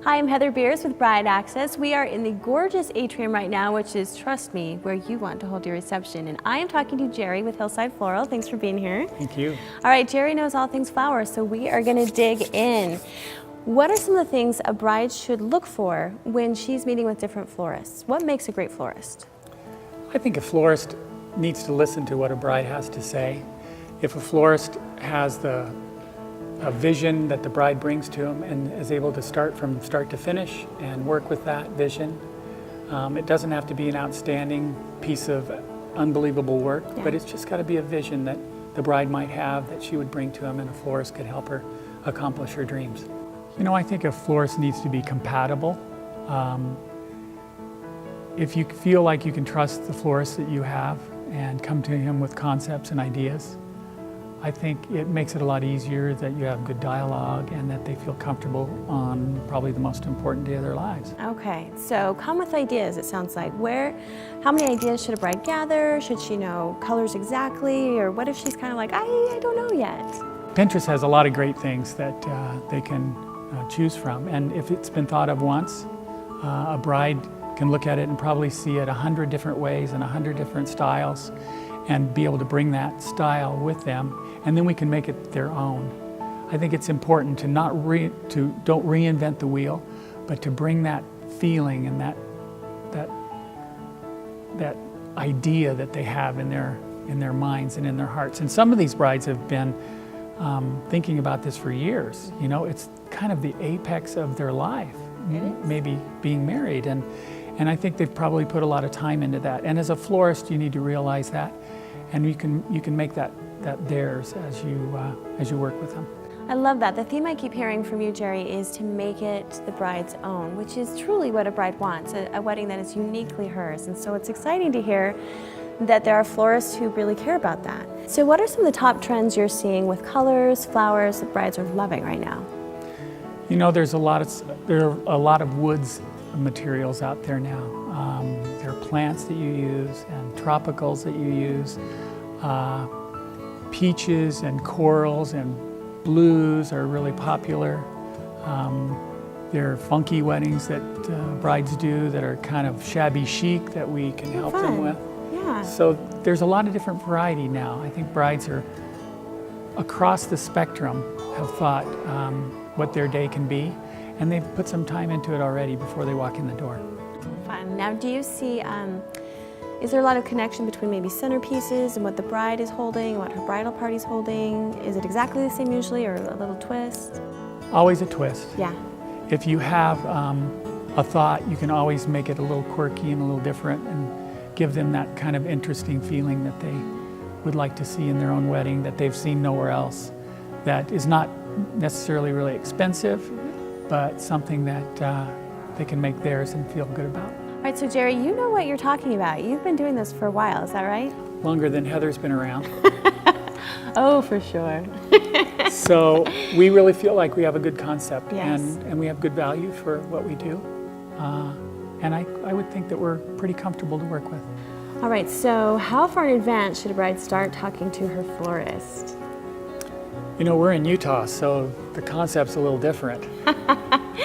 Hi, I'm Heather Beers with Bride Access. We are in the gorgeous atrium right now, which is, trust me, where you want to hold your reception. And I am talking to Jerry with Hillside Floral. Thanks for being here. Thank you. All right, Jerry knows all things flowers, so we are going to dig in. What are some of the things a bride should look for when she's meeting with different florists? What makes a great florist? I think a florist needs to listen to what a bride has to say. If a florist has a vision that the bride brings to him and is able to start from start to finish and work with that vision, it doesn't have to be an outstanding piece of unbelievable work, but it's just got to be a vision that the bride might have that she would bring to him, and a florist could help her accomplish her dreams. You know, I think a florist needs to be compatible. If you feel like you can trust the florist that you have and come to him with concepts and ideas, I think it makes it a lot easier that you have good dialogue and that they feel comfortable on probably the most important day of their lives. Okay, so come with ideas, it sounds like. How many ideas should a bride gather? Should she know colors exactly? Or what if she's kind of like, I don't know yet? Pinterest has a lot of great things that they can choose from. And if it's been thought of once, a bride can look at it and probably see it 100 different ways and 100 different styles, and be able to bring that style with them, and then we can make it their own. I think it's important to don't reinvent the wheel, but to bring that feeling and that idea that they have in their minds and in their hearts. And some of these brides have been thinking about this for years. You know, it's kind of the apex of their life, maybe being married, and I think they've probably put a lot of time into that. And as a florist, you need to realize that, and you can make that theirs as you work with them. I love that. The theme I keep hearing from you, Jerry, is to make it the bride's own, which is truly what a bride wants, a wedding that is uniquely hers. And so it's exciting to hear that there are florists who really care about that. So what are some of the top trends you're seeing with colors, flowers that brides are loving right now? You know, there are a lot of woods materials out there now. There are plants that you use and tropicals that you use. Peaches and corals and blues are really popular. There are funky weddings that brides do that are kind of shabby chic that we can help them with. Yeah. So there's a lot of different variety now. I think brides are across the spectrum have thought what their day can be, and they've put some time into it already before they walk in the door. Fun. Now, do you see, is there a lot of connection between maybe centerpieces and what the bride is holding and what her bridal party's holding? Is it exactly the same usually, or a little twist? Always a twist. Yeah. If you have a thought, you can always make it a little quirky and a little different and give them that kind of interesting feeling that they would like to see in their own wedding, that they've seen nowhere else, that is not necessarily really expensive, but something that they can make theirs and feel good about. All right, so Jerry, you know what you're talking about. You've been doing this for a while, is that right? Longer than Heather's been around. Oh, for sure. So we really feel like we have a good concept, Yes. and we have good value for what we do. And I would think that we're pretty comfortable to work with. All right, so how far in advance should a bride start talking to her florist? You know, we're in Utah, so the concept's a little different.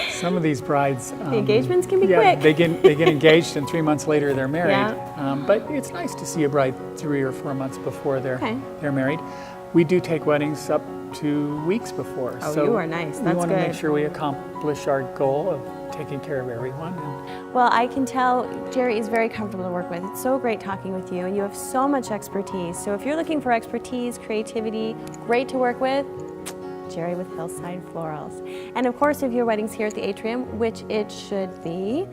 Some of these brides, The engagements can be yeah, quick. they get engaged and 3 months later they're married. Yeah. But it's nice to see a bride 3 or 4 months before they're married. We do take weddings up to weeks before. Oh, so you are nice. we That's want to good. make sure we accomplish our goal of taking care of everyone. Well, I can tell Jerry is very comfortable to work with. It's so great talking with you, and you have so much expertise. So if you're looking for expertise, creativity, great to work with, Jerry with Hillside Florals. And of course, if your wedding's here at the atrium, which it should be,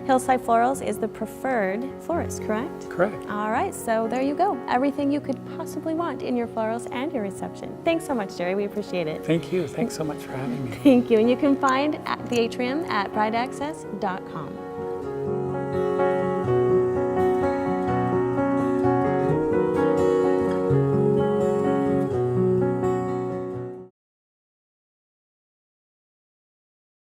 Hillside Florals is the preferred florist, correct? Correct. All right, so there you go. Everything you could possibly want in your florals and your reception. Thanks so much, Jerry. We appreciate it. Thank you. Thanks so much for having me. Thank you. And you can find at the atrium at brideaccess.com.